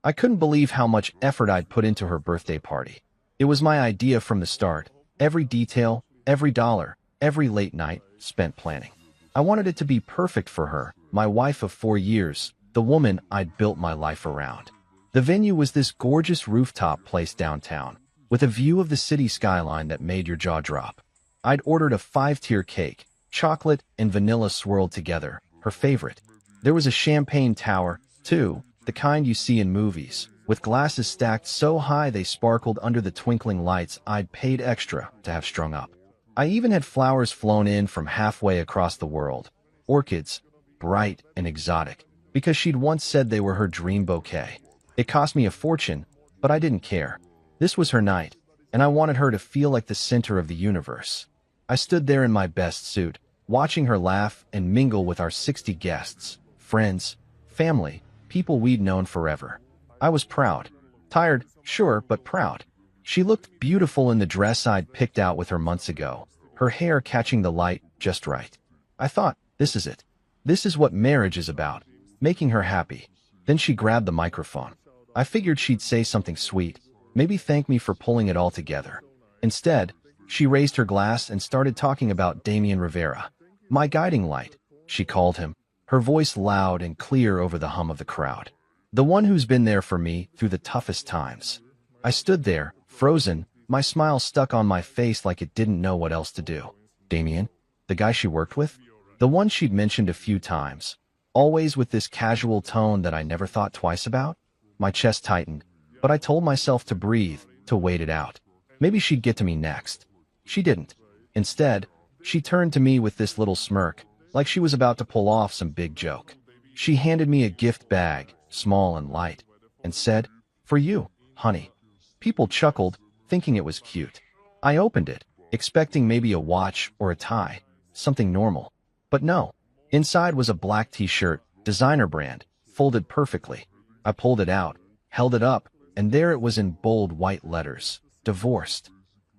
I couldn't believe how much effort I'd put into her birthday party. It was my idea from the start. Every detail, every dollar, every late night spent planning. I wanted it to be perfect for her, my wife of 4 years, the woman I'd built my life around. The venue was this gorgeous rooftop place downtown, with a view of the city skyline that made your jaw drop. I'd ordered a 5-tier cake, chocolate and vanilla swirled together, her favorite. There was a champagne tower, too, the kind you see in movies, with glasses stacked so high they sparkled under the twinkling lights I'd paid extra to have strung up. I even had flowers flown in from halfway across the world, orchids, bright and exotic, because she'd once said they were her dream bouquet. It cost me a fortune, but I didn't care. This was her night, and I wanted her to feel like the center of the universe. I stood there in my best suit, watching her laugh and mingle with our 60 guests, friends, family, people we'd known forever. I was proud. Tired, sure, but proud. She looked beautiful in the dress I'd picked out with her months ago, her hair catching the light just right. I thought, this is it. This is what marriage is about, making her happy. Then she grabbed the microphone. I figured she'd say something sweet, maybe thank me for pulling it all together. Instead, she raised her glass and started talking about Damian Rivera. My guiding light, she called him, her voice loud and clear over the hum of the crowd. The one who's been there for me through the toughest times. I stood there, frozen, my smile stuck on my face like it didn't know what else to do. Damian? The guy she worked with? The one she'd mentioned a few times, always with this casual tone that I never thought twice about? My chest tightened, but I told myself to breathe, to wait it out. Maybe she'd get to me next. She didn't. Instead, she turned to me with this little smirk, like she was about to pull off some big joke. She handed me a gift bag, small and light, and said, "For you, honey." People chuckled, thinking it was cute. I opened it, expecting maybe a watch or a tie, something normal. But no. Inside was a black t-shirt, designer brand, folded perfectly. I pulled it out, held it up, and there it was in bold white letters, "Divorced."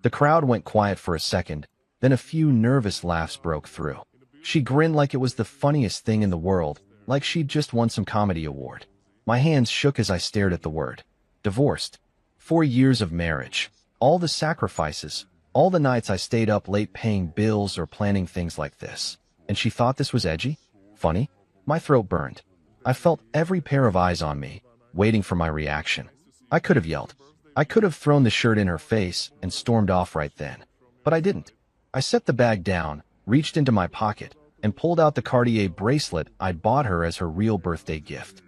The crowd went quiet for a second, then a few nervous laughs broke through. She grinned like it was the funniest thing in the world, like she'd just won some comedy award. My hands shook as I stared at the word. Divorced. 4 years of marriage. All the sacrifices. All the nights I stayed up late paying bills or planning things like this. And she thought this was edgy? Funny? My throat burned. I felt every pair of eyes on me, waiting for my reaction. I could have yelled. I could have thrown the shirt in her face and stormed off right then. But I didn't. I set the bag down, reached into my pocket, and pulled out the Cartier bracelet I'd bought her as her real birthday gift.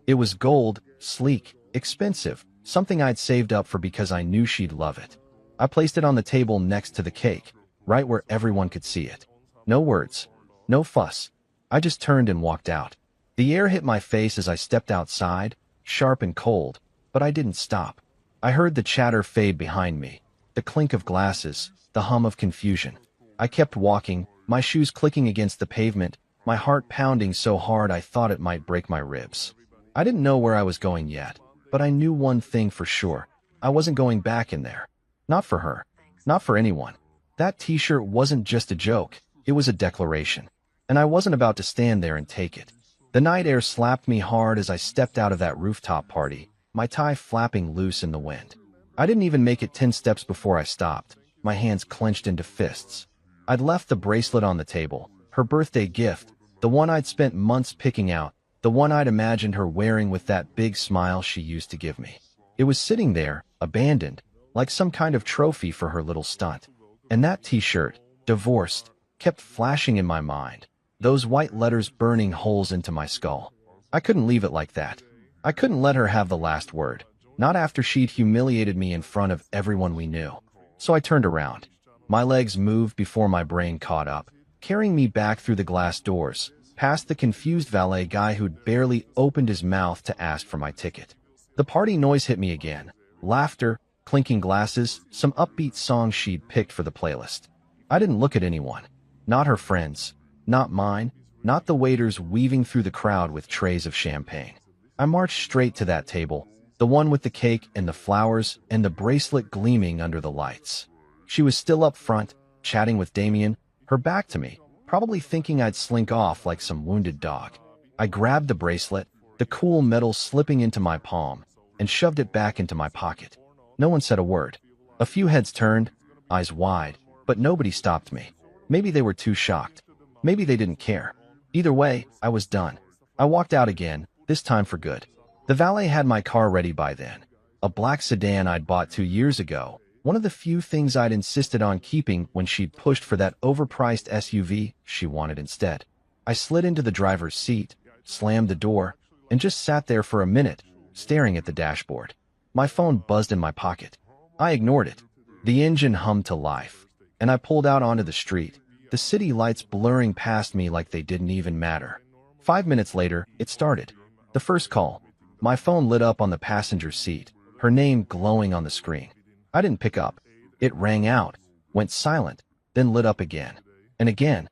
It was gold, sleek, expensive, something I'd saved up for because I knew she'd love it. I placed it on the table next to the cake, right where everyone could see it. No words. No fuss. I just turned and walked out. The air hit my face as I stepped outside, sharp and cold, but I didn't stop. I heard the chatter fade behind me, the clink of glasses, the hum of confusion. I kept walking, my shoes clicking against the pavement, my heart pounding so hard I thought it might break my ribs. I didn't know where I was going yet, but I knew one thing for sure. I wasn't going back in there. Not for her. Not for anyone. That t-shirt wasn't just a joke, it was a declaration. And I wasn't about to stand there and take it. The night air slapped me hard as I stepped out of that rooftop party, my tie flapping loose in the wind. I didn't even make it 10 steps before I stopped, my hands clenched into fists. I'd left the bracelet on the table, her birthday gift, the one I'd spent months picking out, the one I'd imagined her wearing with that big smile she used to give me. It was sitting there, abandoned, like some kind of trophy for her little stunt. And that t-shirt, divorced, kept flashing in my mind, those white letters burning holes into my skull. I couldn't leave it like that. I couldn't let her have the last word, not after she'd humiliated me in front of everyone we knew. So I turned around. My legs moved before my brain caught up, carrying me back through the glass doors, past the confused valet guy who'd barely opened his mouth to ask for my ticket. The party noise hit me again. Laughter, clinking glasses, some upbeat songs she'd picked for the playlist. I didn't look at anyone. Not her friends. Not mine. Not the waiters weaving through the crowd with trays of champagne. I marched straight to that table, the one with the cake and the flowers and the bracelet gleaming under the lights. She was still up front, chatting with Damian, her back to me, probably thinking I'd slink off like some wounded dog. I grabbed the bracelet, the cool metal slipping into my palm, and shoved it back into my pocket. No one said a word. A few heads turned, eyes wide, but nobody stopped me. Maybe they were too shocked. Maybe they didn't care. Either way, I was done. I walked out again, this time for good. The valet had my car ready by then. A black sedan I'd bought 2 years ago. One of the few things I'd insisted on keeping when she'd pushed for that overpriced SUV she wanted instead. I slid into the driver's seat, slammed the door, and just sat there for a minute, staring at the dashboard. My phone buzzed in my pocket. I ignored it. The engine hummed to life, and I pulled out onto the street, the city lights blurring past me like they didn't even matter. 5 minutes later, it started. The first call. My phone lit up on the passenger seat, her name glowing on the screen. I didn't pick up. It rang out, went silent, then lit up again, and again.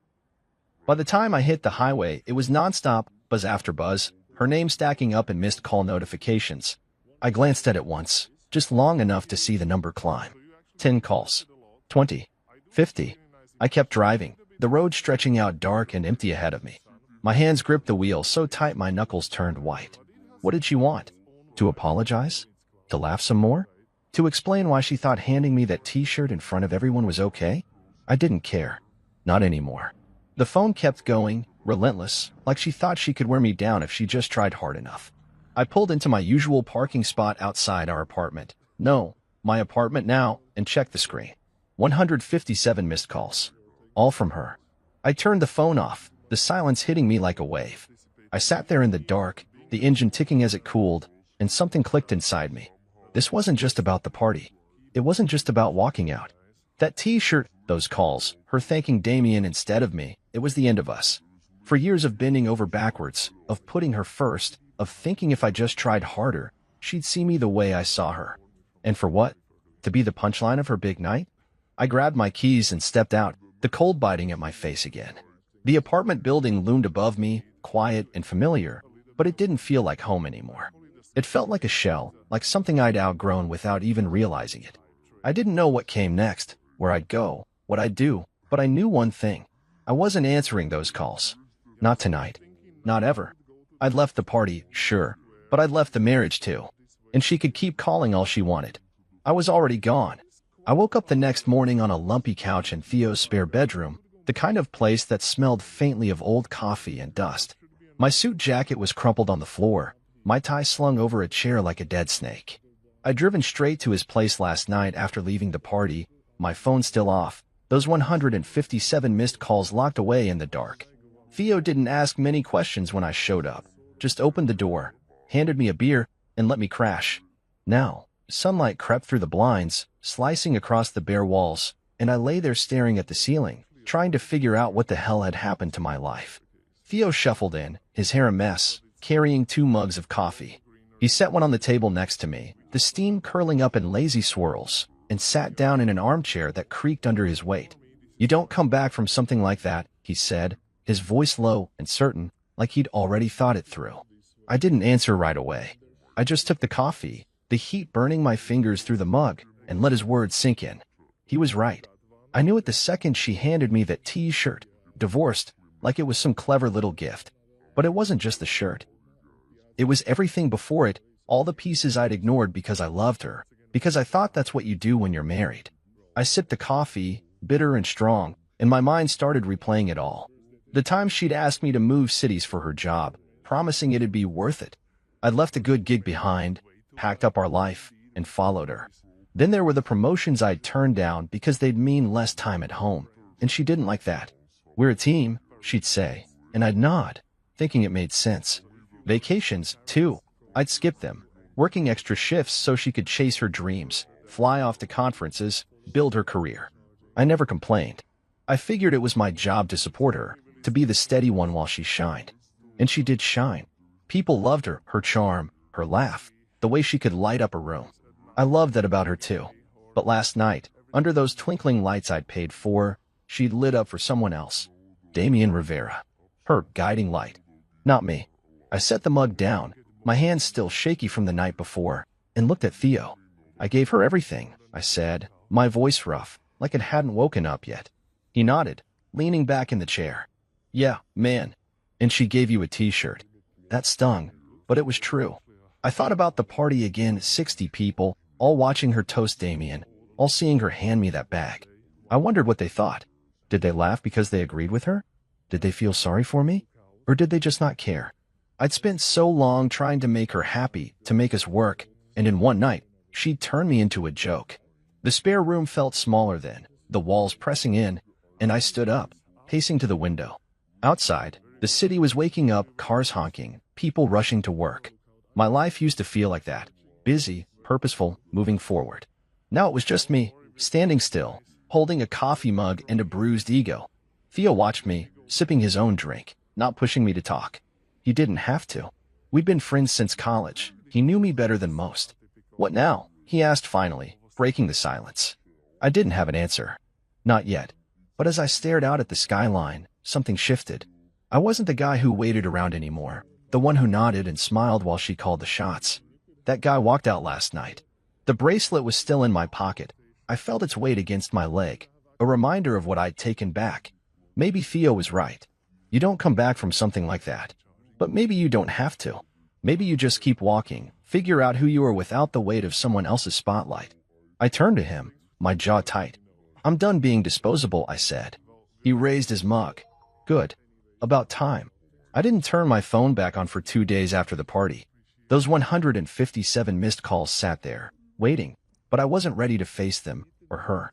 By the time I hit the highway, it was nonstop, buzz after buzz, her name stacking up in missed call notifications. I glanced at it once, just long enough to see the number climb. 10 calls. 20. 50. I kept driving, the road stretching out dark and empty ahead of me. My hands gripped the wheel so tight my knuckles turned white. What did she want? To apologize? To laugh some more? To explain why she thought handing me that t-shirt in front of everyone was okay? I didn't care. Not anymore. The phone kept going, relentless, like she thought she could wear me down if she just tried hard enough. I pulled into my usual parking spot outside our apartment. No, my apartment now, and checked the screen. 157 missed calls. All from her. I turned the phone off, the silence hitting me like a wave. I sat there in the dark, the engine ticking as it cooled, and something clicked inside me. This wasn't just about the party. It wasn't just about walking out. That t-shirt, those calls, her thanking Damien instead of me, it was the end of us. For years of bending over backwards, of putting her first, of thinking if I just tried harder, she'd see me the way I saw her. And for what? To be the punchline of her big night? I grabbed my keys and stepped out, the cold biting at my face again. The apartment building loomed above me, quiet and familiar, but it didn't feel like home anymore. It felt like a shell, like something I'd outgrown without even realizing it. I didn't know what came next, where I'd go, what I'd do, but I knew one thing. I wasn't answering those calls. Not tonight. Not ever. I'd left the party, sure, but I'd left the marriage too. And she could keep calling all she wanted. I was already gone. I woke up the next morning on a lumpy couch in Theo's spare bedroom, the kind of place that smelled faintly of old coffee and dust. My suit jacket was crumpled on the floor, my tie slung over a chair like a dead snake. I'd driven straight to his place last night after leaving the party, my phone still off, those 157 missed calls locked away in the dark. Theo didn't ask many questions when I showed up, just opened the door, handed me a beer, and let me crash. Now, sunlight crept through the blinds, slicing across the bare walls, and I lay there staring at the ceiling, trying to figure out what the hell had happened to my life. Theo shuffled in, his hair a mess, carrying 2 mugs of coffee. He set one on the table next to me, the steam curling up in lazy swirls, and sat down in an armchair that creaked under his weight. "You don't come back from something like that," he said, his voice low and certain, like he'd already thought it through. I didn't answer right away. I just took the coffee, the heat burning my fingers through the mug, and let his words sink in. He was right. I knew it the second she handed me that t-shirt, divorced, like it was some clever little gift. But it wasn't just the shirt. It was everything before it, all the pieces I'd ignored because I loved her, because I thought that's what you do when you're married. I sipped the coffee, bitter and strong, and my mind started replaying it all. The time she'd asked me to move cities for her job, promising it'd be worth it. I'd left a good gig behind, packed up our life, and followed her. Then there were the promotions I'd turned down because they'd mean less time at home, and she didn't like that. "We're a team," she'd say, and I'd nod, thinking it made sense. Vacations, too. I'd skip them, working extra shifts so she could chase her dreams, fly off to conferences, build her career. I never complained. I figured it was my job to support her, to be the steady one while she shined. And she did shine. People loved her charm, her laugh, the way she could light up a room. I loved that about her too. But last night, under those twinkling lights I'd paid for, she'd lit up for someone else. Damien Rivera. Her guiding light. Not me. I set the mug down, my hands still shaky from the night before, and looked at Theo. "I gave her everything," I said, my voice rough, like it hadn't woken up yet. He nodded, leaning back in the chair. "Yeah, man. And she gave you a t-shirt." That stung. but it was true. I thought about the party again, 60 people, all watching her toast Damien, all seeing her hand me that bag. I wondered what they thought. Did they laugh because they agreed with her? Did they feel sorry for me? Or did they just not care? I'd spent so long trying to make her happy, to make us work, and in one night, she'd turned me into a joke. The spare room felt smaller then, the walls pressing in, and I stood up, pacing to the window. Outside, the city was waking up, cars honking, people rushing to work. My life used to feel like that, busy, purposeful, moving forward. Now it was just me, standing still, holding a coffee mug and a bruised ego. Theo watched me, sipping his own drink, not pushing me to talk. He didn't have to. We'd been friends since college. He knew me better than most. What now? He asked finally, breaking the silence. I didn't have an answer. Not yet. But as I stared out at the skyline, something shifted. I wasn't the guy who waited around anymore, the one who nodded and smiled while she called the shots. That guy walked out last night. The bracelet was still in my pocket. I felt its weight against my leg, a reminder of what I'd taken back. Maybe Theo was right. You don't come back from something like that. But maybe you don't have to. Maybe you just keep walking, figure out who you are without the weight of someone else's spotlight. I turned to him, my jaw tight. I'm done being disposable, I said. He raised his mug. Good. About time. I didn't turn my phone back on for 2 days after the party. Those 157 missed calls sat there, waiting, but I wasn't ready to face them, or her.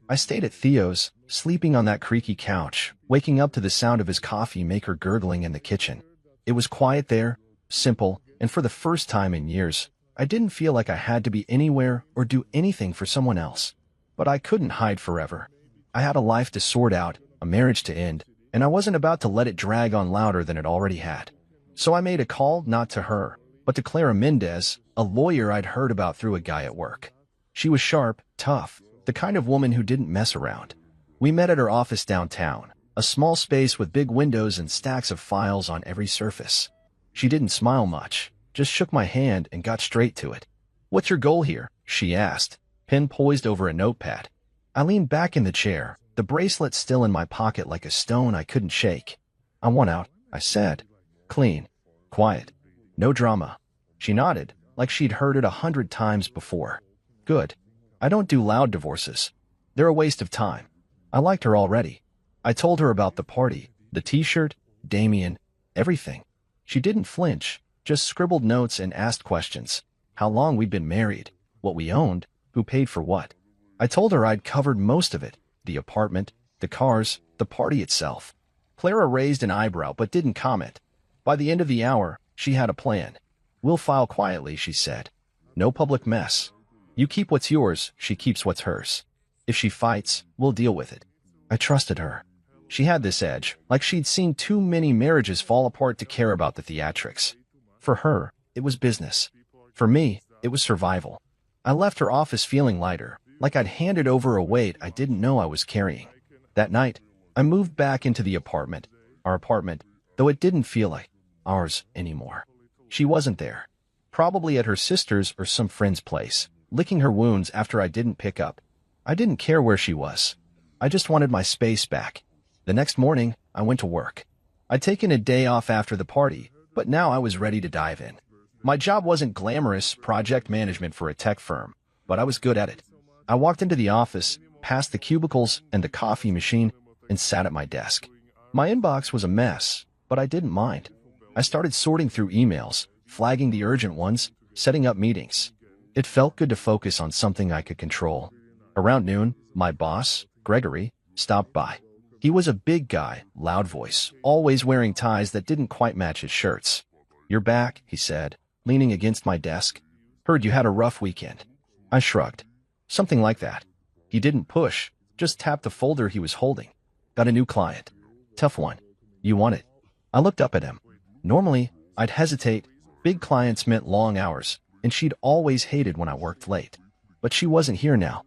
I stayed at Theo's, sleeping on that creaky couch, waking up to the sound of his coffee maker gurgling in the kitchen. It was quiet there, simple, and for the first time in years, I didn't feel like I had to be anywhere or do anything for someone else. But I couldn't hide forever. I had a life to sort out, a marriage to end, and I wasn't about to let it drag on louder than it already had. So I made a call not to her, but to Clara Mendez, a lawyer I'd heard about through a guy at work. She was sharp, tough, the kind of woman who didn't mess around. We met at her office downtown, a small space with big windows and stacks of files on every surface. She didn't smile much, just shook my hand and got straight to it. "What's your goal here?" she asked, pen poised over a notepad. I leaned back in the chair, the bracelet still in my pocket like a stone I couldn't shake. "I want out," I said. "Clean. Quiet. No drama." She nodded, like she'd heard it 100 times before. "Good. I don't do loud divorces. They're a waste of time." I liked her already. I told her about the party, the t-shirt, Damien, everything. She didn't flinch, just scribbled notes and asked questions. How long we'd been married, what we owned, who paid for what. I told her I'd covered most of it, the apartment, the cars, the party itself. Clara raised an eyebrow but didn't comment. By the end of the hour, she had a plan. "We'll file quietly," she said. "No public mess. You keep what's yours, she keeps what's hers. If she fights, we'll deal with it." I trusted her. She had this edge, like she'd seen too many marriages fall apart to care about the theatrics. For her, it was business. For me, it was survival. I left her office feeling lighter, like I'd handed over a weight I didn't know I was carrying. That night, I moved back into the apartment, our apartment, though it didn't feel like ours anymore. She wasn't there. Probably at her sister's or some friend's place, licking her wounds after I didn't pick up. I didn't care where she was. I just wanted my space back. The next morning, I went to work. I'd taken a day off after the party, but now I was ready to dive in. My job wasn't glamorous project management for a tech firm, but I was good at it. I walked into the office, past the cubicles and the coffee machine, and sat at my desk. My inbox was a mess, but I didn't mind. I started sorting through emails, flagging the urgent ones, setting up meetings. It felt good to focus on something I could control. Around noon, my boss, Gregory, stopped by. He was a big guy, loud voice, always wearing ties that didn't quite match his shirts. "You're back," he said, leaning against my desk. "Heard you had a rough weekend." I shrugged. "Something like that." He didn't push, just tapped the folder he was holding. "Got a new client. Tough one. You want it?" I looked up at him. Normally, I'd hesitate. Big clients meant long hours, and she'd always hated when I worked late. But she wasn't here now.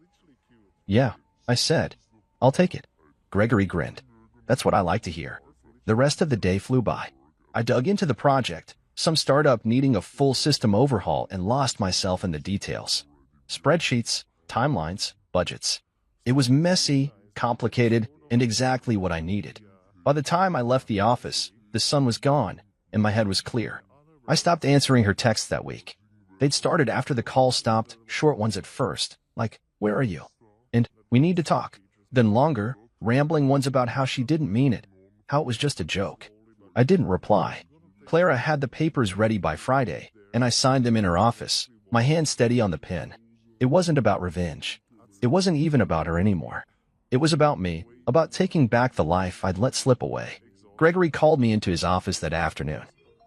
"Yeah," I said. "I'll take it." Gregory grinned. "That's what I like to hear." The rest of the day flew by. I dug into the project, some startup needing a full system overhaul, and lost myself in the details. Spreadsheets, timelines, budgets. It was messy, complicated, and exactly what I needed. By the time I left the office, the sun was gone, and my head was clear. I stopped answering her texts that week. They'd started after the call stopped, short ones at first, like, "Where are you?" And "We need to talk." Then longer, rambling ones about how she didn't mean it, how it was just a joke. I didn't reply. Clara had the papers ready by Friday, and I signed them in her office, my hand steady on the pen. It wasn't about revenge. It wasn't even about her anymore. It was about me, about taking back the life I'd let slip away. Gregory called me into his office that afternoon.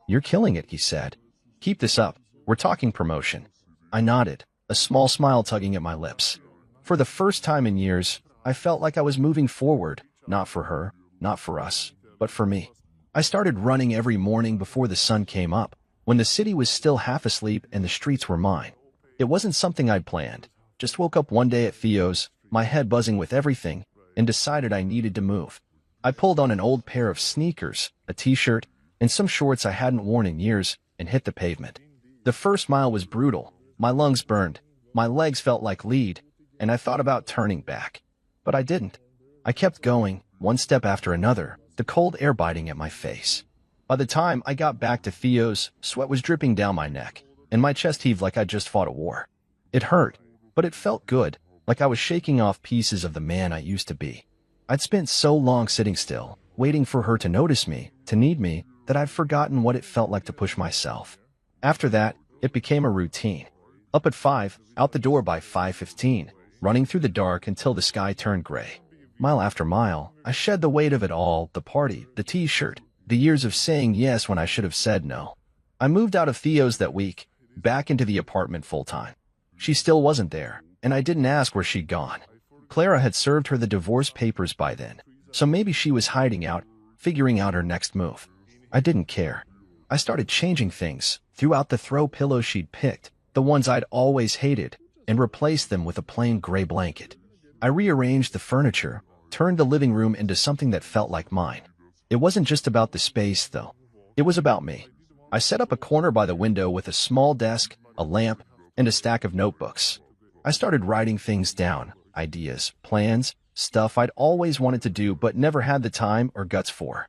"You're killing it," he said. "Keep this up. We're talking promotion." I nodded, a small smile tugging at my lips. For the first time in years, I felt like I was moving forward, not for her, not for us, but for me. I started running every morning before the sun came up, when the city was still half asleep and the streets were mine. It wasn't something I'd planned. Just woke up one day at Theo's, my head buzzing with everything, and decided I needed to move. I pulled on an old pair of sneakers, a t-shirt, and some shorts I hadn't worn in years, and hit the pavement. The first mile was brutal. My lungs burned, my legs felt like lead, and I thought about turning back. But I didn't. I kept going, one step after another, the cold air biting at my face. By the time I got back to Theo's, sweat was dripping down my neck, and my chest heaved like I'd just fought a war. It hurt, but it felt good, like I was shaking off pieces of the man I used to be. I'd spent so long sitting still, waiting for her to notice me, to need me, that I'd forgotten what it felt like to push myself. After that, it became a routine. Up at 5, out the door by 5:15, running through the dark until the sky turned gray. Mile after mile, I shed the weight of it all, the party, the t-shirt, the years of saying yes when I should have said no. I moved out of Theo's that week, back into the apartment full-time. She still wasn't there, and I didn't ask where she'd gone. Clara had served her the divorce papers by then, so maybe she was hiding out, figuring out her next move. I didn't care. I started changing things, threw out the throw pillows she'd picked, the ones I'd always hated, and replaced them with a plain gray blanket. I rearranged the furniture, turned the living room into something that felt like mine. It wasn't just about the space, though. It was about me. I set up a corner by the window with a small desk, a lamp, and a stack of notebooks. I started writing things down, ideas, plans, stuff I'd always wanted to do but never had the time or guts for.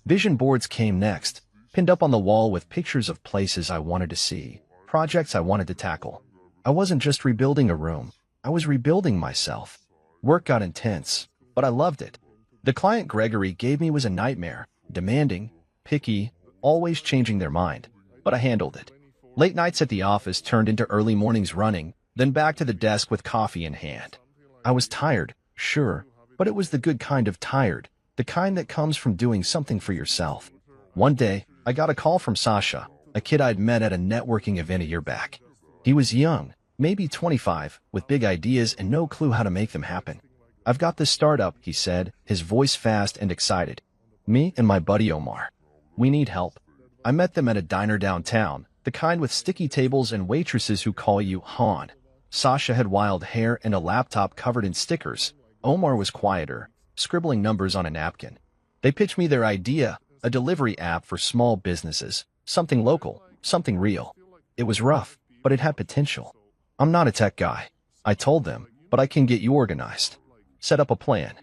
Vision boards came next, pinned up on the wall with pictures of places I wanted to see, projects I wanted to tackle. I wasn't just rebuilding a room. I was rebuilding myself. Work got intense, but I loved it. The client Gregory gave me was a nightmare, demanding, picky, always changing their mind, but I handled it. Late nights at the office turned into early mornings running, then back to the desk with coffee in hand. I was tired, sure, but it was the good kind of tired, the kind that comes from doing something for yourself. One day, I got a call from Sasha, a kid I'd met at a networking event a year back. He was young, maybe 25, with big ideas and no clue how to make them happen. "I've got this startup," he said, his voice fast and excited. "Me and my buddy Omar. We need help." I met them at a diner downtown, the kind with sticky tables and waitresses who call you Han. Sasha had wild hair and a laptop covered in stickers. Omar was quieter, scribbling numbers on a napkin. They pitched me their idea, a delivery app for small businesses, something local, something real. It was rough, but it had potential. "I'm not a tech guy," I told them, "but I can get you organized." Set up a plan.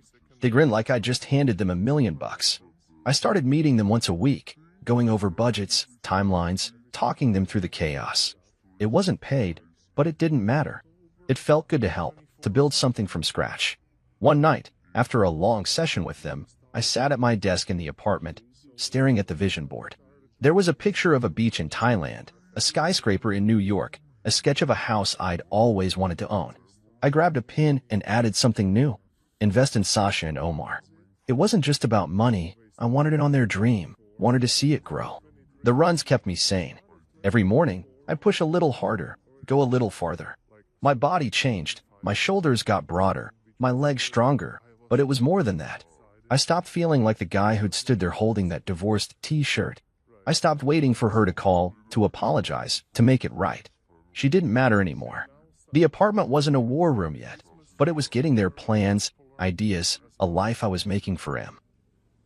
They grinned like I just handed them $1 million. I started meeting them once a week, going over budgets, timelines, talking them through the chaos. It wasn't paid, but it didn't matter. It felt good to help, to build something from scratch. One night, after a long session with them, I sat at my desk in the apartment, staring at the vision board. There was a picture of a beach in Thailand, a skyscraper in New York, a sketch of a house I'd always wanted to own. I grabbed a pen and added something new. Invest in Sasha and Omar. It wasn't just about money. I wanted it on their dream, wanted to see it grow. The runs kept me sane. Every morning, I'd push a little harder, go a little farther. My body changed. My shoulders got broader, my legs stronger, but it was more than that. I stopped feeling like the guy who'd stood there holding that divorced t-shirt. I stopped waiting for her to call, to apologize, to make it right. She didn't matter anymore. The apartment wasn't a war room yet, but it was getting there: plans, ideas, a life I was making for him.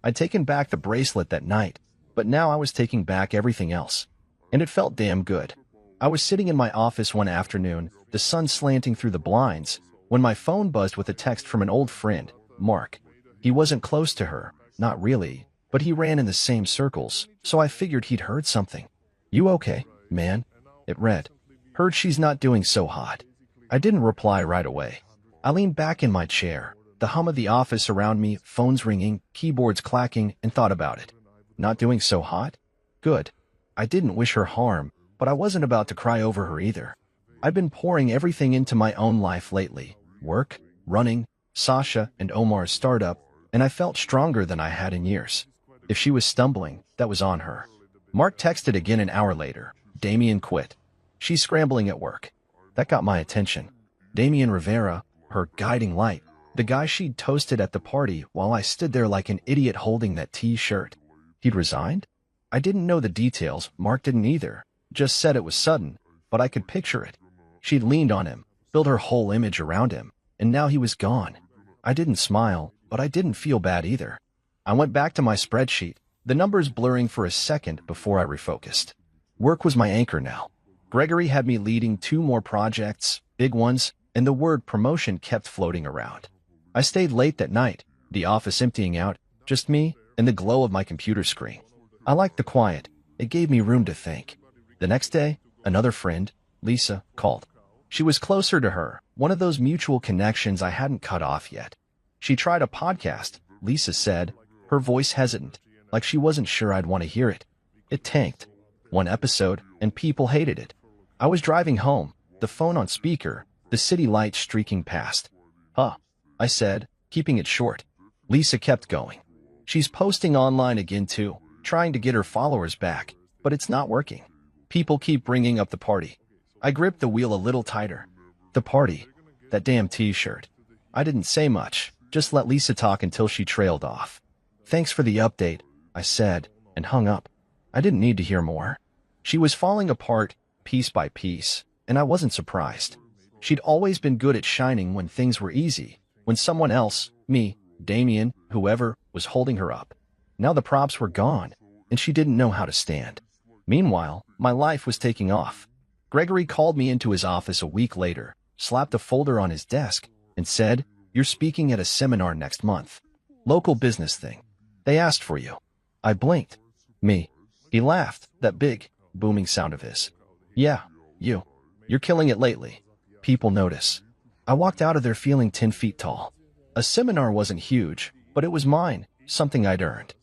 I'd taken back the bracelet that night, but now I was taking back everything else. And it felt damn good. I was sitting in my office one afternoon, the sun slanting through the blinds, when my phone buzzed with a text from an old friend, Mark. He wasn't close to her, not really, but he ran in the same circles, so I figured he'd heard something. You okay, man? It read. Heard she's not doing so hot. I didn't reply right away. I leaned back in my chair, the hum of the office around me, phones ringing, keyboards clacking, and thought about it. Not doing so hot? Good. I didn't wish her harm, but I wasn't about to cry over her either. I've been pouring everything into my own life lately. Work, running, Sasha and Omar's startup, and I felt stronger than I had in years. If she was stumbling, that was on her. Mark texted again an hour later. Damien quit. She's scrambling at work. That got my attention. Damien Rivera, her guiding light, the guy she'd toasted at the party while I stood there like an idiot holding that T-shirt. He'd resigned? I didn't know the details, Mark didn't either. Just said it was sudden, but I could picture it. She'd leaned on him, built her whole image around him, and now he was gone. I didn't smile, but I didn't feel bad either. I went back to my spreadsheet, the numbers blurring for a second before I refocused. Work was my anchor now. Gregory had me leading 2 more projects, big ones, and the word promotion kept floating around. I stayed late that night, the office emptying out, just me and the glow of my computer screen. I liked the quiet. It gave me room to think. The next day, another friend, Lisa, called. She was closer to her, one of those mutual connections I hadn't cut off yet. She tried a podcast, Lisa said, her voice hesitant, like she wasn't sure I'd want to hear it. It tanked. 1 episode, and people hated it. I was driving home, the phone on speaker, the city lights streaking past. Huh, I said, keeping it short. Lisa kept going. She's posting online again too, trying to get her followers back, but it's not working. People keep bringing up the party. I gripped the wheel a little tighter. The party. That damn T-shirt. I didn't say much, just let Lisa talk until she trailed off. Thanks for the update, I said, and hung up. I didn't need to hear more. She was falling apart, piece by piece, and I wasn't surprised. She'd always been good at shining when things were easy, when someone else, me, Damien, whoever, was holding her up. Now the props were gone, and she didn't know how to stand. Meanwhile, my life was taking off. Gregory called me into his office a week later, slapped a folder on his desk, and said, "You're speaking at a seminar next month. Local business thing. They asked for you." I blinked. Me. He laughed, that big, booming sound of his. "Yeah, you. You're killing it lately. People notice." I walked out of there feeling 10 feet tall. A seminar wasn't huge, but it was mine, something I'd earned.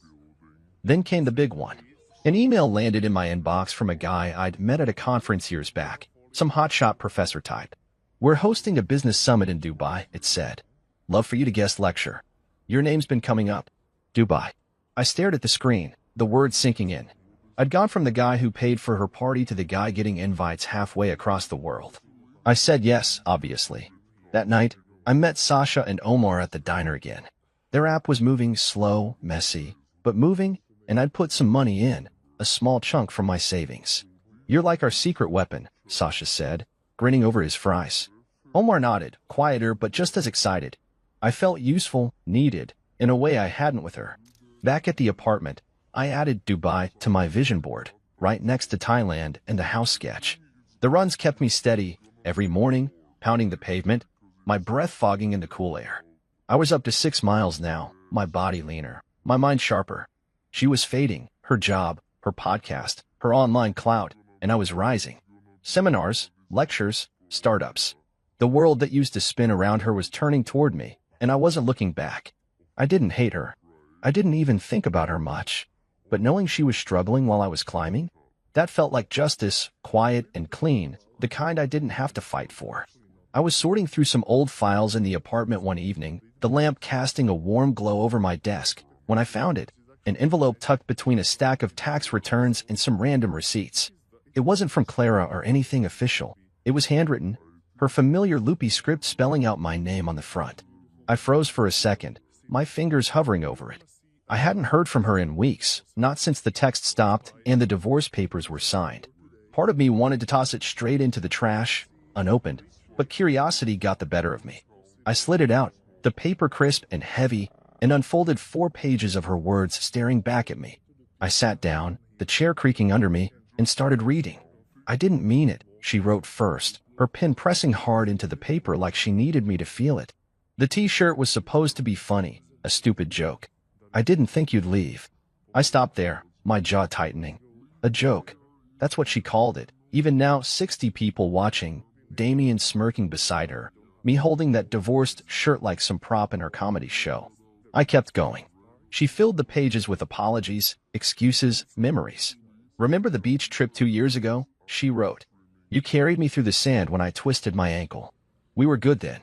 Then came the big one. An email landed in my inbox from a guy I'd met at a conference years back, some hotshot professor type. "We're hosting a business summit in Dubai," it said. "Love for you to guest lecture. Your name's been coming up." Dubai. I stared at the screen, the words sinking in. I'd gone from the guy who paid for her party to the guy getting invites halfway across the world. I said yes, obviously. That night, I met Sasha and Omar at the diner again. Their app was moving slow, messy, but moving, and I'd put some money in, a small chunk from my savings. "You're like our secret weapon," Sasha said, grinning over his fries. Omar nodded, quieter but just as excited. I felt useful, needed, in a way I hadn't with her. Back at the apartment, I added Dubai to my vision board, right next to Thailand and a house sketch. The runs kept me steady, every morning, pounding the pavement, my breath fogging in the cool air. I was up to 6 miles now, my body leaner, my mind sharper. She was fading, her job, her podcast, her online clout, and I was rising. Seminars, lectures, startups. The world that used to spin around her was turning toward me, and I wasn't looking back. I didn't hate her. I didn't even think about her much. But knowing she was struggling while I was climbing, that felt like justice, quiet and clean, the kind I didn't have to fight for. I was sorting through some old files in the apartment one evening, the lamp casting a warm glow over my desk, when I found it, an envelope tucked between a stack of tax returns and some random receipts. It wasn't from Clara or anything official. It was handwritten, her familiar loopy script spelling out my name on the front. I froze for a second, my fingers hovering over it. I hadn't heard from her in weeks, not since the text stopped and the divorce papers were signed. Part of me wanted to toss it straight into the trash, unopened, but curiosity got the better of me. I slid it out, the paper crisp and heavy, and unfolded 4 pages of her words staring back at me. I sat down, the chair creaking under me, and started reading. "I didn't mean it," she wrote first, her pen pressing hard into the paper like she needed me to feel it. "The T-shirt was supposed to be funny, a stupid joke. I didn't think you'd leave." I stopped there, my jaw tightening. A joke. That's what she called it. Even now, 60 people watching, Damien smirking beside her, me holding that divorced shirt like some prop in her comedy show. I kept going. She filled the pages with apologies, excuses, memories. Remember the beach trip 2 years ago? She wrote. You carried me through the sand when I twisted my ankle. We were good then.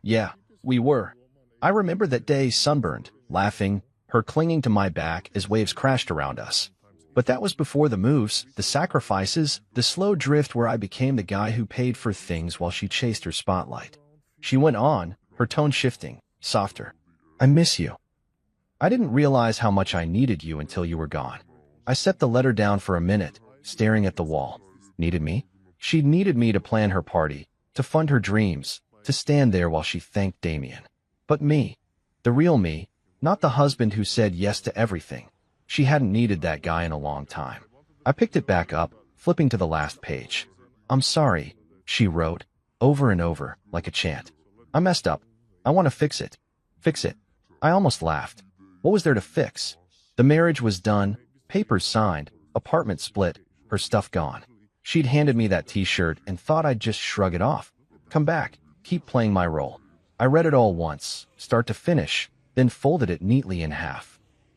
Yeah, we were. I remember that day, sunburned, laughing, her clinging to my back as waves crashed around us. But that was before the moves, the sacrifices, the slow drift where I became the guy who paid for things while she chased her spotlight. She went on, her tone shifting, softer. I miss you. I didn't realize how much I needed you until you were gone. I set the letter down for a minute, staring at the wall. Needed me? She needed me to plan her party, to fund her dreams, to stand there while she thanked Damien. But me, the real me, not the husband who said yes to everything. She hadn't needed that guy in a long time. I picked it back up, flipping to the last page. I'm sorry, she wrote, over and over, like a chant. I messed up. I want to fix it. Fix it. I almost laughed. What was there to fix? The marriage was done, papers signed, apartment split, her stuff gone. She'd handed me that t-shirt and thought I'd just shrug it off. Come back, keep playing my role. I read it all once, start to finish, then folded it neatly in half.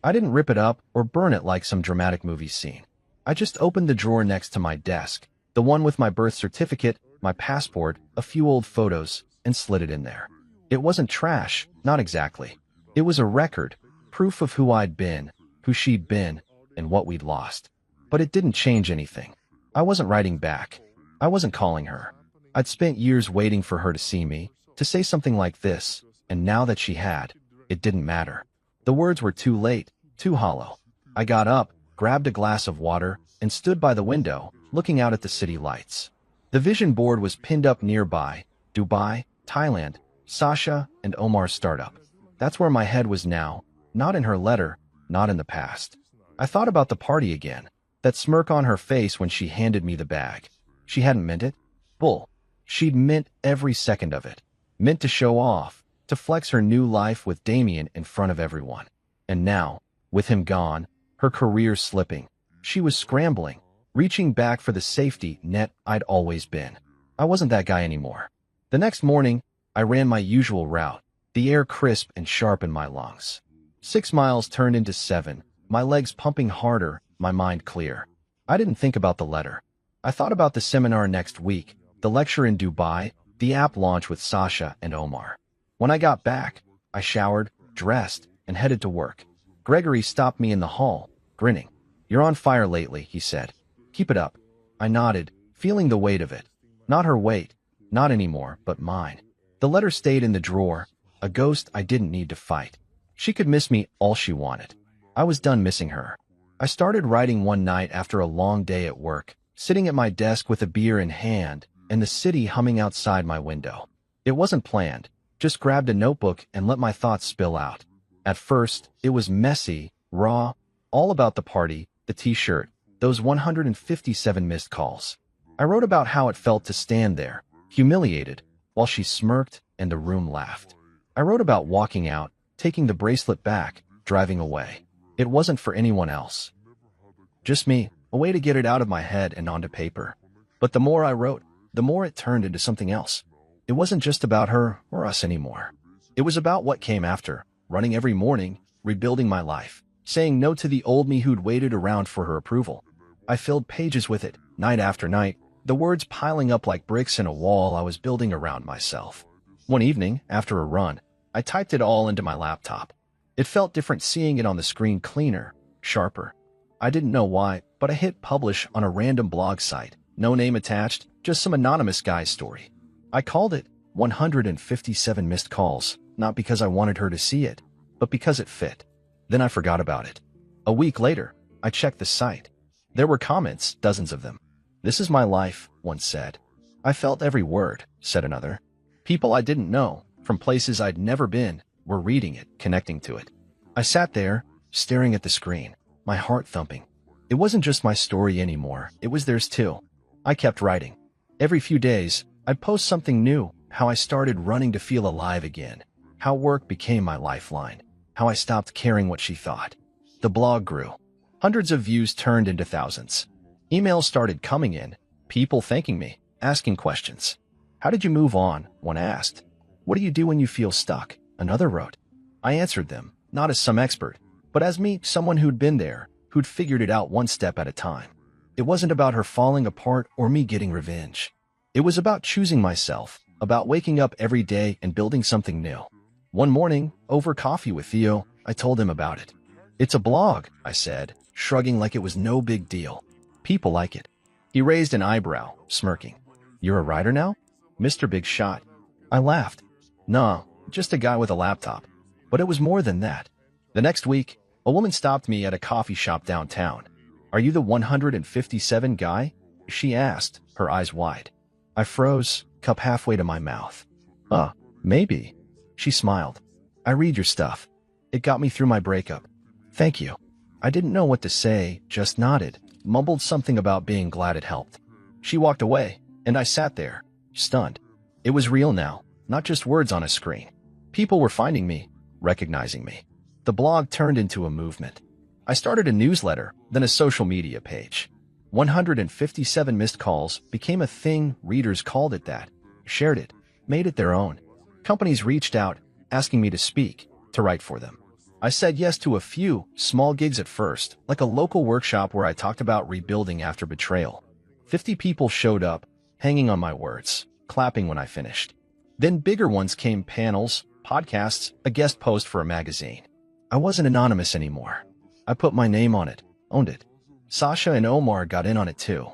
I didn't rip it up or burn it like some dramatic movie scene. I just opened the drawer next to my desk, the one with my birth certificate, my passport, a few old photos, and slid it in there. It wasn't trash, not exactly. It was a record, proof of who I'd been, who she'd been, and what we'd lost. But it didn't change anything. I wasn't writing back. I wasn't calling her. I'd spent years waiting for her to see me, to say something like this, and now that she had, it didn't matter. The words were too late, too hollow. I got up, grabbed a glass of water, and stood by the window, looking out at the city lights. The vision board was pinned up nearby, Dubai, Thailand, Sasha, and Omar's startup. That's where my head was now, not in her letter, not in the past. I thought about the party again, that smirk on her face when she handed me the bag. She hadn't meant it. Bull. She'd meant every second of it. Meant to show off, to flex her new life with Damien in front of everyone. And now, with him gone, her career slipping, she was scrambling, reaching back for the safety net I'd always been. I wasn't that guy anymore. The next morning, I ran my usual route, the air crisp and sharp in my lungs. 6 miles turned into 7, my legs pumping harder, my mind clear. I didn't think about the letter. I thought about the seminar next week, the lecture in Dubai, the app launch with Sasha and Omar. When I got back, I showered, dressed, and headed to work. Gregory stopped me in the hall, grinning. You're on fire lately, he said. Keep it up. I nodded, feeling the weight of it. Not her weight, not anymore, but mine. The letter stayed in the drawer, a ghost I didn't need to fight. She could miss me all she wanted. I was done missing her. I started writing one night after a long day at work, sitting at my desk with a beer in hand and the city humming outside my window. It wasn't planned, just grabbed a notebook and let my thoughts spill out. At first, it was messy, raw, all about the party, the t-shirt, those 157 missed calls. I wrote about how it felt to stand there, humiliated, while she smirked and the room laughed. I wrote about walking out, taking the bracelet back, driving away. It wasn't for anyone else. Just me, a way to get it out of my head and onto paper. But the more I wrote, the more it turned into something else. It wasn't just about her or us anymore. It was about what came after, running every morning, rebuilding my life, saying no to the old me who'd waited around for her approval. I filled pages with it, night after night, the words piling up like bricks in a wall I was building around myself. One evening, after a run, I typed it all into my laptop. It felt different seeing it on the screen, cleaner, sharper. I didn't know why, but I hit publish on a random blog site. No name attached, just some anonymous guy's story. I called it 157 Missed Calls, not because I wanted her to see it, but because it fit. Then I forgot about it. A week later, I checked the site. There were comments, dozens of them. This is my life, one said. I felt every word, said another. People I didn't know, from places I'd never been, were reading it, connecting to it. I sat there, staring at the screen, my heart thumping. It wasn't just my story anymore, it was theirs too. I kept writing. Every few days, I'd post something new, how I started running to feel alive again, how work became my lifeline, how I stopped caring what she thought. The blog grew. Hundreds of views turned into thousands. Emails started coming in, people thanking me, asking questions. How did you move on? One asked. What do you do when you feel stuck? Another wrote. I answered them, not as some expert, but as me, someone who'd been there, who'd figured it out one step at a time. It wasn't about her falling apart or me getting revenge. It was about choosing myself, about waking up every day and building something new. One morning, over coffee with Theo, I told him about it. It's a blog, I said, shrugging like it was no big deal. People like it. He raised an eyebrow, smirking. You're a writer now? Mr. Big Shot. I laughed. Nah, just a guy with a laptop. But it was more than that. The next week, a woman stopped me at a coffee shop downtown. Are you the 157 guy? She asked, her eyes wide. I froze, cup halfway to my mouth. Maybe. She smiled. I read your stuff. It got me through my breakup. Thank you. I didn't know what to say, just nodded, mumbled something about being glad it helped. She walked away, and I sat there, stunned. It was real now, not just words on a screen. People were finding me, recognizing me. The blog turned into a movement. I started a newsletter, then a social media page. 157 missed calls became a thing. Readers called it that, shared it, made it their own. Companies reached out, asking me to speak, to write for them. I said yes to a few small gigs at first, like a local workshop where I talked about rebuilding after betrayal. 50 people showed up, hanging on my words, clapping when I finished. Then bigger ones came: panels, podcasts, a guest post for a magazine. I wasn't anonymous anymore. I put my name on it, owned it. Sasha and Omar got in on it too.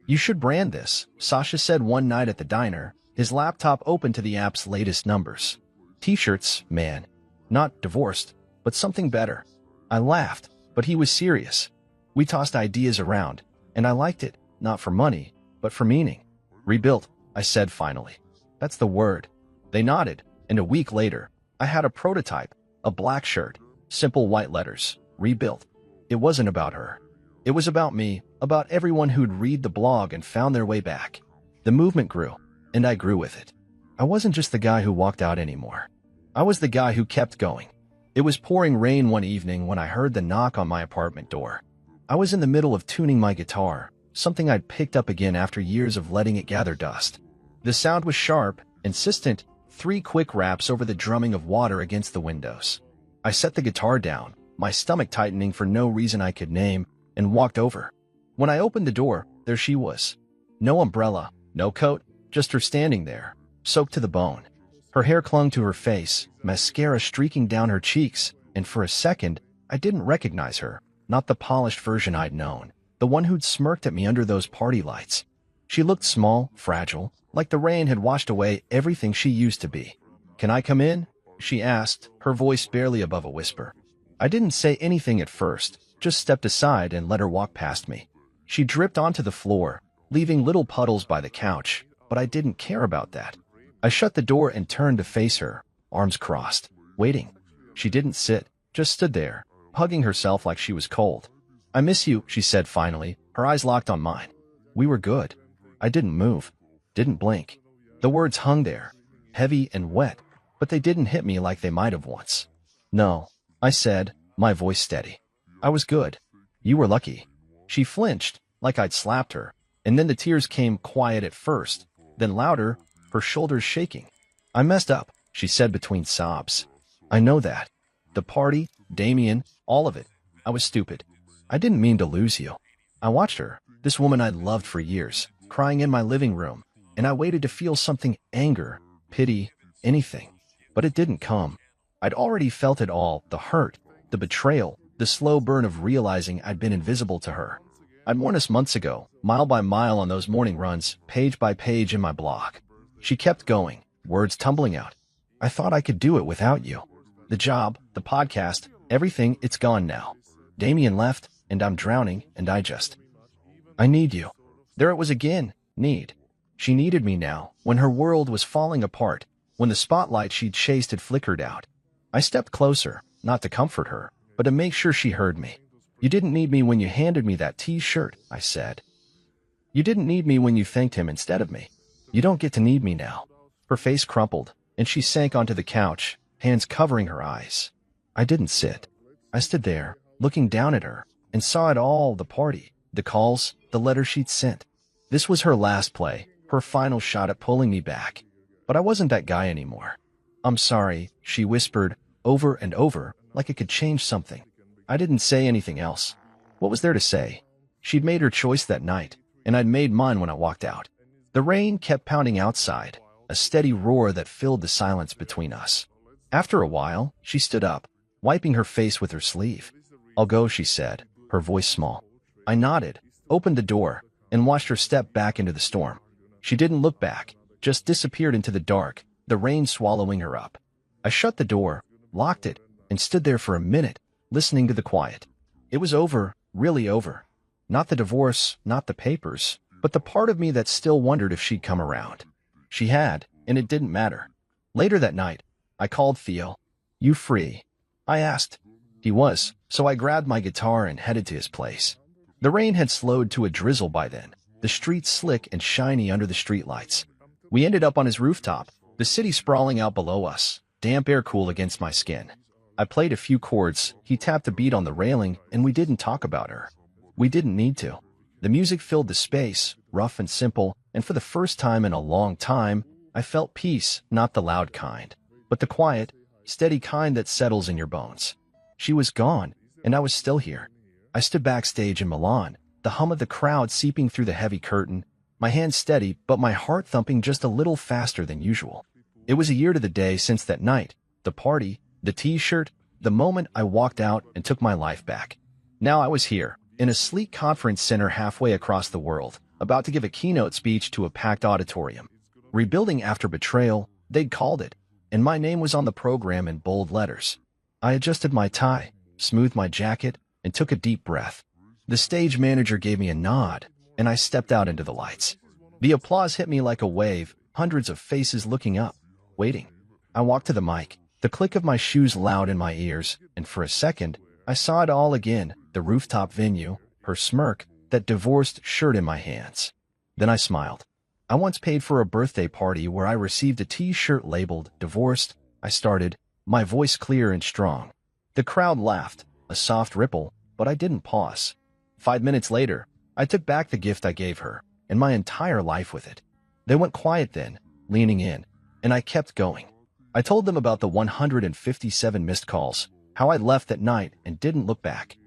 You should brand this, Sasha said one night at the diner, his laptop open to the app's latest numbers. T-shirts, man. Not divorced, but something better. I laughed, but he was serious. We tossed ideas around, and I liked it, not for money, but for meaning. Rebuilt, I said finally. That's the word. They nodded, and a week later, I had a prototype, a black shirt, simple white letters, rebuilt. It wasn't about her. It was about me, about everyone who'd read the blog and found their way back. The movement grew, and I grew with it. I wasn't just the guy who walked out anymore. I was the guy who kept going. It was pouring rain one evening when I heard the knock on my apartment door. I was in the middle of tuning my guitar, something I'd picked up again after years of letting it gather dust. The sound was sharp, insistent, 3 quick raps over the drumming of water against the windows. I set the guitar down, my stomach tightening for no reason I could name, and walked over. When I opened the door, there she was. No umbrella, no coat, just her standing there, soaked to the bone. Her hair clung to her face, mascara streaking down her cheeks, and for a second, I didn't recognize her, not the polished version I'd known, the one who'd smirked at me under those party lights. She looked small, fragile, like the rain had washed away everything she used to be. Can I come in? She asked, her voice barely above a whisper. I didn't say anything at first, just stepped aside and let her walk past me. She dripped onto the floor, leaving little puddles by the couch, but I didn't care about that. I shut the door and turned to face her, arms crossed, waiting. She didn't sit, just stood there, hugging herself like she was cold. I miss you, she said finally, her eyes locked on mine. We were good. I didn't move, didn't blink. The words hung there, heavy and wet, but they didn't hit me like they might have once. No, I said, my voice steady. I was good. You were lucky. She flinched, like I'd slapped her, and then the tears came quiet at first, then louder, her shoulders shaking. I messed up, she said between sobs. I know that. The party, Damien, all of it. I was stupid. I didn't mean to lose you. I watched her, this woman I'd loved for years, crying in my living room, and I waited to feel something: anger, pity, anything. But it didn't come. I'd already felt it all, the hurt, the betrayal, the slow burn of realizing I'd been invisible to her. I'd mourned us months ago, mile by mile on those morning runs, page by page in my blog. She kept going, words tumbling out. I thought I could do it without you. The job, the podcast, everything, it's gone now. Damien left, and I'm drowning, and I need you. There it was again, need. She needed me now, when her world was falling apart, when the spotlight she'd chased had flickered out. I stepped closer, not to comfort her, but to make sure she heard me. You didn't need me when you handed me that T-shirt, I said. You didn't need me when you thanked him instead of me. You don't get to need me now. Her face crumpled, and she sank onto the couch, hands covering her eyes. I didn't sit. I stood there, looking down at her, and saw it all: the party, the calls, the letters she'd sent. This was her last play, her final shot at pulling me back. But I wasn't that guy anymore. "I'm sorry," she whispered, over and over, like it could change something. I didn't say anything else. What was there to say? She'd made her choice that night, and I'd made mine when I walked out. The rain kept pounding outside, a steady roar that filled the silence between us. After a while, she stood up, wiping her face with her sleeve. "I'll go," she said, her voice small. I nodded, opened the door, and watched her step back into the storm. She didn't look back, just disappeared into the dark, the rain swallowing her up. I shut the door, locked it, and stood there for a minute, listening to the quiet. It was over, really over. Not the divorce, not the papers, but the part of me that still wondered if she'd come around. She had, and it didn't matter. Later that night, I called Theo. "You free?" I asked. He was, so I grabbed my guitar and headed to his place. The rain had slowed to a drizzle by then, the streets slick and shiny under the streetlights. We ended up on his rooftop, the city sprawling out below us, damp air cool against my skin. I played a few chords, he tapped a beat on the railing, and we didn't talk about her. We didn't need to. The music filled the space, rough and simple, and for the first time in a long time, I felt peace, not the loud kind, but the quiet, steady kind that settles in your bones. She was gone, and I was still here. I stood backstage in Milan, the hum of the crowd seeping through the heavy curtain, my hands steady but my heart thumping just a little faster than usual. It was a year to the day since that night, the party, the t-shirt, the moment I walked out and took my life back. Now I was here, in a sleek conference center halfway across the world, about to give a keynote speech to a packed auditorium. Rebuilding after betrayal, they'd called it, and my name was on the program in bold letters. I adjusted my tie, smoothed my jacket, and took a deep breath. The stage manager gave me a nod, and I stepped out into the lights. The applause hit me like a wave, hundreds of faces looking up, waiting. I walked to the mic, the click of my shoes loud in my ears, and for a second, I saw it all again, the rooftop venue, her smirk, that divorced shirt in my hands. Then I smiled. I once paid for a birthday party where I received a t-shirt labeled "Divorced." I started, my voice clear and strong. The crowd laughed, a soft ripple, but I didn't pause. 5 minutes later, I took back the gift I gave her, and my entire life with it. They went quiet then, leaning in, and I kept going. I told them about the 157 missed calls, how I'd left that night and didn't look back.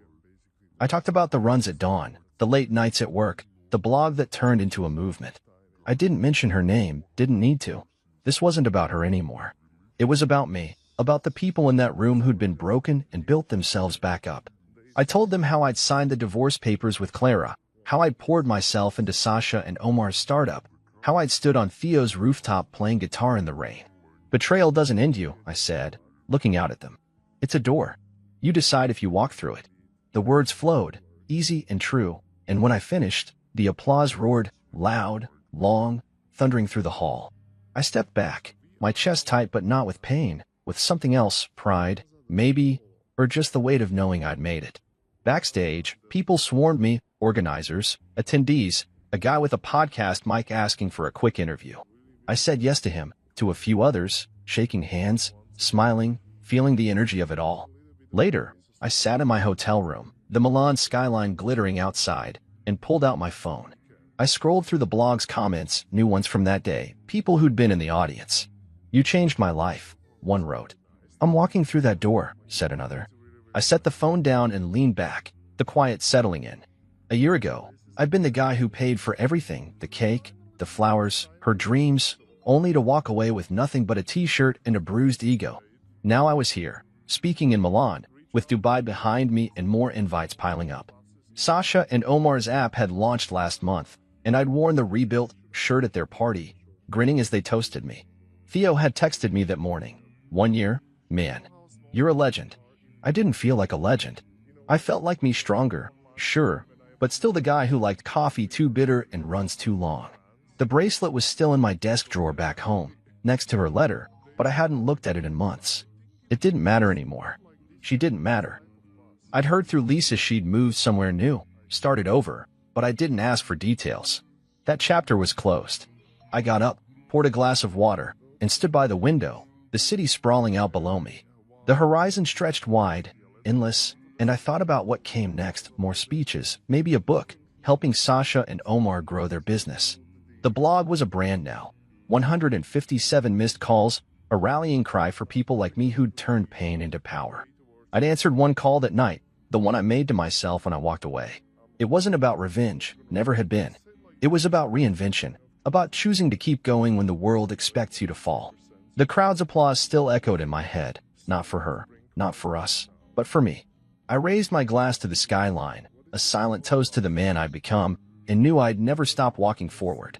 I talked about the runs at dawn, the late nights at work, the blog that turned into a movement. I didn't mention her name, didn't need to. This wasn't about her anymore. It was about me, about the people in that room who'd been broken and built themselves back up. I told them how I'd signed the divorce papers with Clara, how I'd poured myself into Sasha and Omar's startup, how I'd stood on Theo's rooftop playing guitar in the rain. Betrayal doesn't end you, I said, looking out at them. It's a door. You decide if you walk through it. The words flowed, easy and true, and when I finished, the applause roared, loud, long, thundering through the hall. I stepped back, my chest tight but not with pain, with something else, pride, maybe, or just the weight of knowing I'd made it. Backstage, people swarmed me, organizers, attendees, a guy with a podcast mic asking for a quick interview. I said yes to him, to a few others, shaking hands, smiling, feeling the energy of it all. Later, I sat in my hotel room, the Milan skyline glittering outside, and pulled out my phone. I scrolled through the blog's comments, new ones from that day, people who'd been in the audience. "You changed my life," one wrote. "I'm walking through that door," said another. I set the phone down and leaned back, the quiet settling in. A year ago, I'd been the guy who paid for everything, the cake, the flowers, her dreams, only to walk away with nothing but a t-shirt and a bruised ego. Now I was here, speaking in Milan, with Dubai behind me and more invites piling up. Sasha and Omar's app had launched last month, and I'd worn the rebuilt shirt at their party, grinning as they toasted me. Theo had texted me that morning. 1 year? Man, you're a legend. I didn't feel like a legend. I felt like me stronger, sure, but still the guy who liked coffee too bitter and runs too long. The bracelet was still in my desk drawer back home, next to her letter, but I hadn't looked at it in months. It didn't matter anymore. She didn't matter. I'd heard through Lisa she'd moved somewhere new, started over, but I didn't ask for details. That chapter was closed. I got up, poured a glass of water, and stood by the window, the city sprawling out below me. The horizon stretched wide, endless, and I thought about what came next, more speeches, maybe a book, helping Sasha and Omar grow their business. The blog was a brand now. 157 missed calls, a rallying cry for people like me who'd turned pain into power. I'd answered one call that night, the one I made to myself when I walked away. It wasn't about revenge, never had been. It was about reinvention, about choosing to keep going when the world expects you to fall. The crowd's applause still echoed in my head, not for her, not for us, but for me. I raised my glass to the skyline, a silent toast to the man I'd become, and knew I'd never stop walking forward.